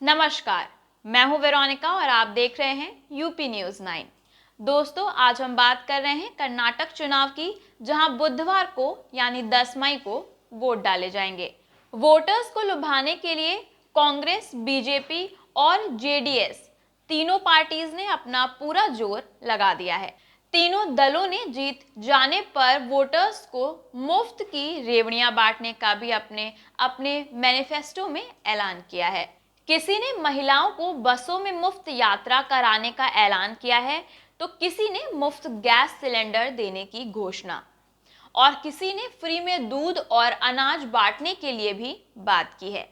नमस्कार, मैं हूं वेरोनिका और आप देख रहे हैं यूपी न्यूज़ 9। दोस्तों, आज हम बात कर रहे हैं कर्नाटक चुनाव की, जहां बुधवार को यानी 10 मई को वोट डाले जाएंगे। वोटर्स को लुभाने के लिए कांग्रेस, बीजेपी और जेडीएस तीनों पार्टीज ने अपना पूरा जोर लगा दिया है। तीनों दलों ने जीत जाने पर वोटर्स को मुफ्त की रेवड़ियां बांटने का भी अपने अपने मैनिफेस्टो में ऐलान किया है। किसी ने महिलाओं को बसों में मुफ्त यात्रा कराने का ऐलान किया है, तो किसी ने मुफ्त गैस सिलेंडर देने की घोषणा और किसी ने फ्री में दूध और अनाज बांटने के लिए भी बात की है।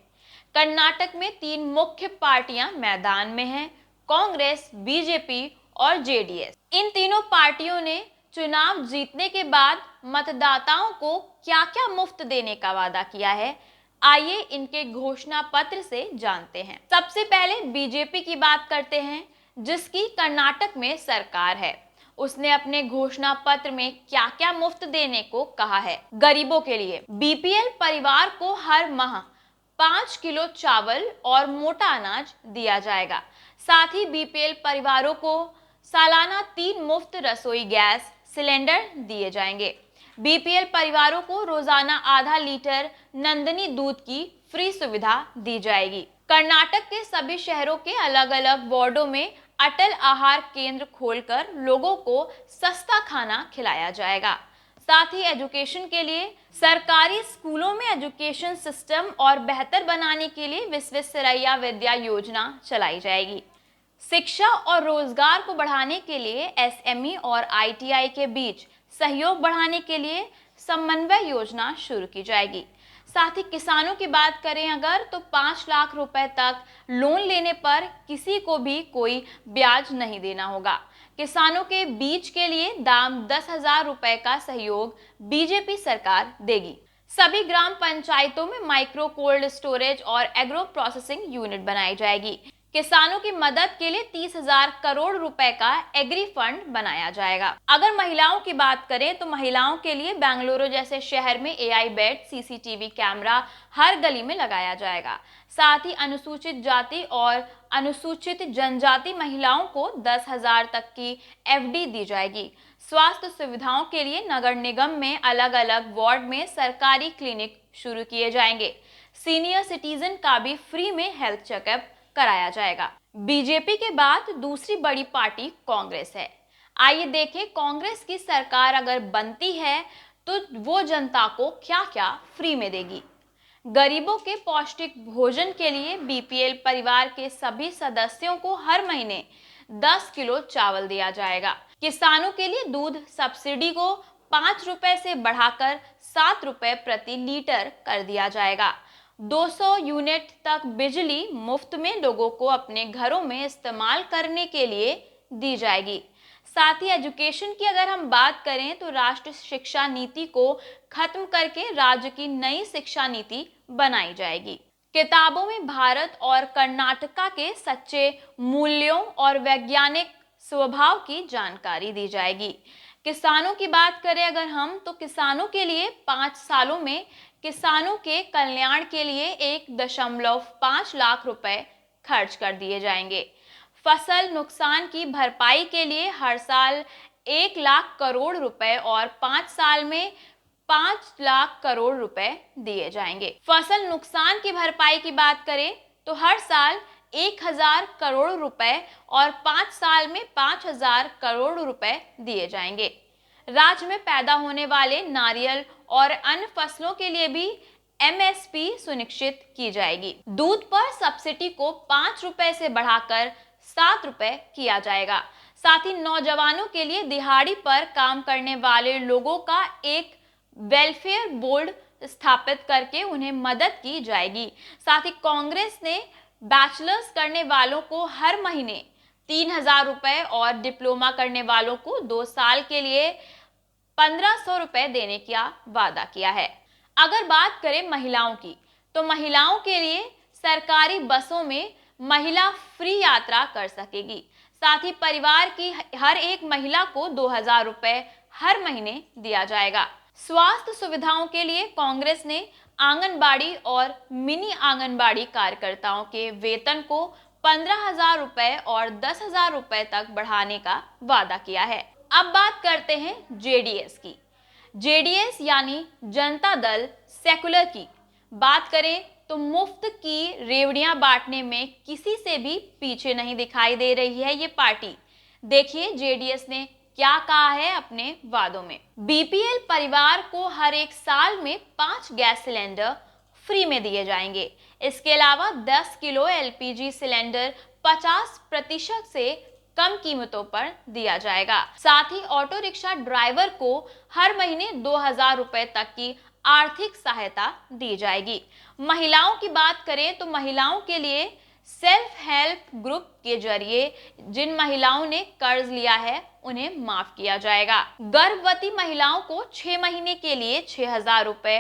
कर्नाटक में तीन मुख्य पार्टियां मैदान में हैं, कांग्रेस, बीजेपी और जेडीएस। इन तीनों पार्टियों ने चुनाव जीतने के बाद मतदाताओं को क्या-क्या मुफ्त देने का वादा किया है, आइए इनके घोषणा पत्र से जानते हैं। सबसे पहले बीजेपी की बात करते हैं, जिसकी कर्नाटक में सरकार है। उसने अपने घोषणा पत्र में क्या क्या मुफ्त देने को कहा है। गरीबों के लिए बीपीएल परिवार को हर माह 5 किलो चावल और मोटा अनाज दिया जाएगा। साथ ही बीपीएल परिवारों को सालाना 3 मुफ्त रसोई गैस सिलेंडर दिए जाएंगे। बीपीएल परिवारों को रोजाना आधा लीटर नंदनी दूध की फ्री सुविधा दी जाएगी। कर्नाटक के सभी शहरों के अलग अलग वार्डों में अटल आहार केंद्र खोलकर लोगों को सस्ता खाना खिलाया जाएगा। साथ ही एजुकेशन के लिए सरकारी स्कूलों में एजुकेशन सिस्टम और बेहतर बनाने के लिए विश्वेश्वरैया विद्या योजना चलाई जाएगी। शिक्षा और रोजगार को बढ़ाने के लिए एसएमई और आईटीआई के बीच सहयोग बढ़ाने के लिए समन्वय योजना शुरू की जाएगी। साथ ही किसानों की बात करें अगर, तो 5 लाख रुपए तक लोन लेने पर किसी को भी कोई ब्याज नहीं देना होगा। किसानों के बीज के लिए दाम 10,000 रुपए का सहयोग बीजेपी सरकार देगी। सभी ग्राम पंचायतों में माइक्रो कोल्ड स्टोरेज और एग्रो प्रोसेसिंग यूनिट बनाई जाएगी। किसानों की मदद के लिए 30,000 करोड़ रुपए का एग्री फंड बनाया जाएगा। अगर महिलाओं की बात करें तो महिलाओं के लिए बेंगलुरु जैसे शहर में एआई बेड, सीसीटीवी कैमरा हर गली में लगाया जाएगा। साथ ही अनुसूचित जाति और अनुसूचित जनजाति महिलाओं को 10,000 तक की एफडी दी जाएगी। स्वास्थ्य सुविधाओं के लिए नगर निगम में अलग अलग वार्ड में सरकारी क्लिनिक शुरू किए जाएंगे। सीनियर सिटीजन का भी फ्री में हेल्थ चेकअप कराया जाएगा। बीजेपी के बाद दूसरी बड़ी पार्टी कांग्रेस है। आइए देखें कांग्रेस की सरकार अगर बनती है तो वो जनता को क्या क्या फ्री में देगी। गरीबों के पौष्टिक भोजन के लिए बीपीएल परिवार के सभी सदस्यों को हर महीने 10 किलो चावल दिया जाएगा। किसानों के लिए दूध सब्सिडी को 5 रुपए से बढ़ाकर 7 रुपए प्रति लीटर कर दिया जाएगा। 200 यूनिट तक बिजली मुफ्त में लोगों को अपने घरों में इस्तेमाल करने के लिए दी जाएगी। साथ ही एजुकेशन की अगर हम बात करें तो राष्ट्रीय शिक्षा नीति को खत्म करके राज्य की नई शिक्षा नीति बनाई जाएगी। किताबों में भारत और कर्नाटका के सच्चे मूल्यों और वैज्ञानिक स्वभाव की जानकारी दी जाएगी। किसानों की बात करें अगर हम, तो किसानों के लिए 5 सालों में किसानों के कल्याण के लिए 1.5 लाख रुपए खर्च कर दिए जाएंगे। फसल नुकसान की भरपाई के लिए हर साल 1 लाख करोड़ रुपए और 5 साल में 5 लाख करोड़ रुपए दिए जाएंगे। फसल नुकसान की भरपाई की बात करें तो हर साल 1,000 करोड़ रुपए और 5 साल में 5,000 करोड़ रुपए दिए जाएंगे। राज्य में पैदा होने वाले नारियल और अन्य फसलों के लिए भी एमएसपी सुनिश्चित की जाएगी। दूध पर सब्सिडी को 5 रुपए से बढ़ाकर 7 रुपए किया जाएगा। साथ ही नौजवानों के लिए दिहाड़ी पर काम करने वाले लोगों का एक वेलफेयर बोर्ड स्थापित करके उन्हें मदद की जाएगी। साथ ही कांग्रेस ने बैचलर्स करने वालों को हर महीने 3,000 रुपए और डिप्लोमा करने वालों को 2 साल के लिए 1,500 रुपए देने का वादा किया है। अगर बात करें महिलाओं की, तो महिलाओं के लिए सरकारी बसों में महिला फ्री यात्रा कर सकेगी। साथ ही परिवार की हर एक महिला को 2,000 रुपए हर महीने दिया जाएगा। स्वास्थ्य सुविधाओं के लिए कांग्रेस ने आंगनबाड़ी और मिनी आंगनबाड़ी कार्यकर्ताओं के वेतन को 15,000 रुपए और 10,000 रुपए तक बढ़ाने का वादा किया है। अब बात करते हैं जेडीएस की। जेडीएस यानी जनता दल सेकुलर की बात करें तो मुफ्त की रेवड़ियां बांटने में किसी से भी पीछे नहीं दिखाई दे रही है ये पार्टी। देखिए जेडीएस ने क्या कहा है अपने वादों में। बीपीएल परिवार को हर एक साल में 5 गैस सिलेंडर फ्री में दिए जाएंगे। इसके अलावा 10 किलो एलपीजी सिलेंडर 50% से कम कीमतों पर दिया जाएगा। साथ ही ऑटो रिक्शा ड्राइवर को हर महीने 2,000 रुपए तक की आर्थिक सहायता दी जाएगी। महिलाओं की बात करें तो महिलाओं के लिए सेल्फ हेल्प ग्रुप के जरिए जिन महिलाओं ने कर्ज लिया है उन्हें माफ किया जाएगा। गर्भवती महिलाओं को 6 महीने के लिए 6,000 रुपए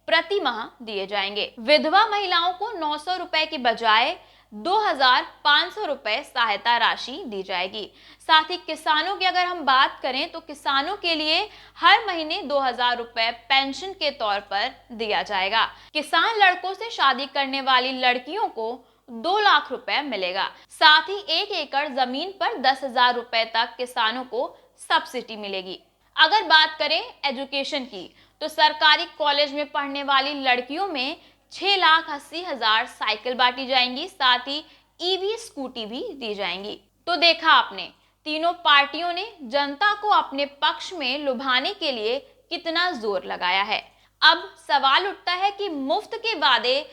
प्रति माह दिए जाएंगे। विधवा महिलाओं को 900 रुपए की बजाय 2,500 रुपए सहायता राशि दी जाएगी। साथ ही किसानों की अगर हम बात करें तो किसानों के लिए हर महीने 2,000 रुपए पेंशन के तौर पर दिया जाएगा। किसान लड़कों से शादी करने वाली लड़कियों को 2 लाख रुपए मिलेगा। साथ ही 1 एकड़ जमीन पर 10,000 रुपए तक किसानों को सब्सिडी मिलेगी। अगर बात करें एजुकेशन की तो सरकारी कॉलेज में पढ़ने वाली लड़कियों में 6,80,000 साइकिल बांटी जाएंगी। साथ ही ईवी स्कूटी भी दी जाएंगी। तो देखा आपने, तीनों पार्टियों ने जनता को अपने पक्ष में लुभाने के लिए कितना जोर लगाया है। अब सवाल उठता है कि मुफ्त के वादे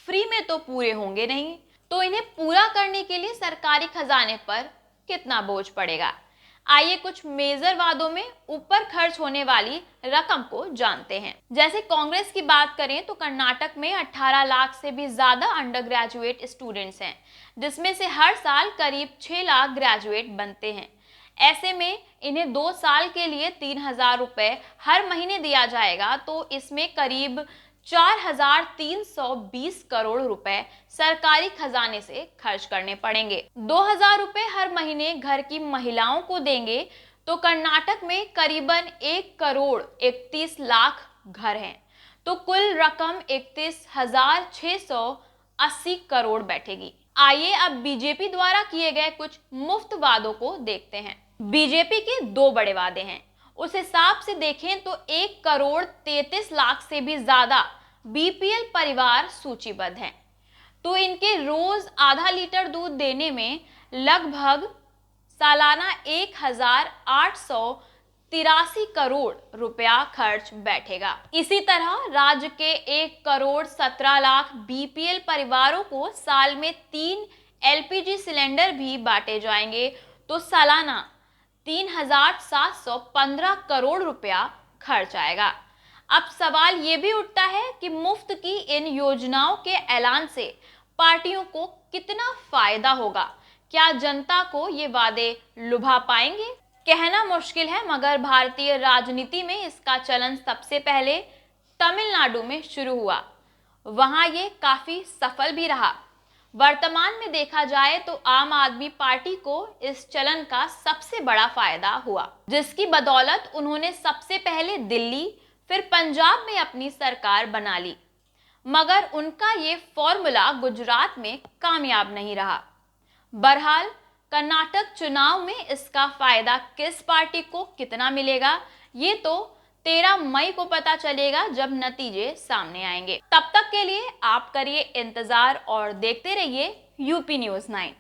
फ्री में तो पूरे होंगे नहीं, तो इन्हें पूरा करने के लिए सरकारी खजाने पर कितना बोझ पड़ेगा। आइए कुछ मेजर वादों में ऊपर खर्च होने वाली रकम को जानते हैं। जैसे कांग्रेस की बात करें तो कर्नाटक में 18 लाख से भी ज्यादा अंडर ग्रेजुएट स्टूडेंट्स हैं, जिसमें से हर साल करीब 6 लाख ग्रेजुएट बनते हैं। ऐसे में इन्हें 2 साल के लिए 3,000 रुपए हर महीने दिया जाएगा, तो इसमें करीब 4,320 करोड़ रुपए सरकारी खजाने से खर्च करने पड़ेंगे। 2,000 रुपए हर महीने घर की महिलाओं को देंगे तो कर्नाटक में करीबन 1 करोड़ 31 लाख घर हैं, तो कुल रकम 31,680 करोड़ बैठेगी। आइए अब बीजेपी द्वारा किए गए कुछ मुफ्त वादों को देखते हैं। बीजेपी के 2 बड़े वादे हैं। उस हिसाब से देखें तो 1 करोड़ 33 लाख से भी ज्यादा बीपीएल परिवार सूचीबद्ध हैं, तो इनके रोज आधा लीटर दूध देने में लगभग सालाना 1,883 करोड़ रुपया खर्च बैठेगा। इसी तरह राज्य के 1 करोड़ 17 लाख बीपीएल परिवारों को साल में 3 एलपीजी सिलेंडर भी बांटे जाएंगे, तो सालाना 3,715 करोड़ रुपया खर्च आएगा। अब सवाल ये भी उठता है कि मुफ्त की इन योजनाओं के ऐलान से पार्टियों को कितना फायदा होगा। क्या जनता को ये वादे लुभा पाएंगे? कहना मुश्किल है, मगर भारतीय राजनीति में इसका चलन सबसे पहले तमिलनाडु में शुरू हुआ। वहां ये काफी सफल भी रहा। वर्तमान में देखा जाए तो आम आदमी पार्टी को इस चलन का सबसे बड़ा फायदा हुआ, जिसकी बदौलत उन्होंने सबसे पहले दिल्ली फिर पंजाब में अपनी सरकार बना ली, मगर उनका ये फॉर्मूला गुजरात में कामयाब नहीं रहा। बहरहाल कर्नाटक चुनाव में इसका फायदा किस पार्टी को कितना मिलेगा, ये तो 13 मई को पता चलेगा जब नतीजे सामने आएंगे। तब तक के लिए आप करिए इंतजार और देखते रहिए यूपी न्यूज़ 9।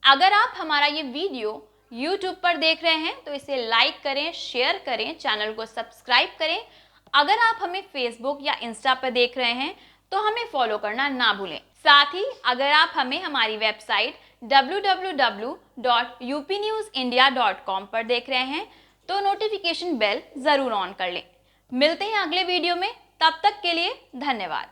अगर आप हमारा ये वीडियो YouTube पर देख रहे हैं तो इसे लाइक करें, शेयर करें, चैनल को सब्सक्राइब करें। अगर आप हमें फेसबुक या इंस्टा पर देख रहे हैं तो हमें फॉलो करना ना भूलें। साथ ही अगर आप हमें हमारी वेबसाइट www.upnewsindia.com पर देख रहे हैं तो नोटिफिकेशन बेल जरूर ऑन कर लें। मिलते हैं अगले वीडियो में, तब तक के लिए धन्यवाद।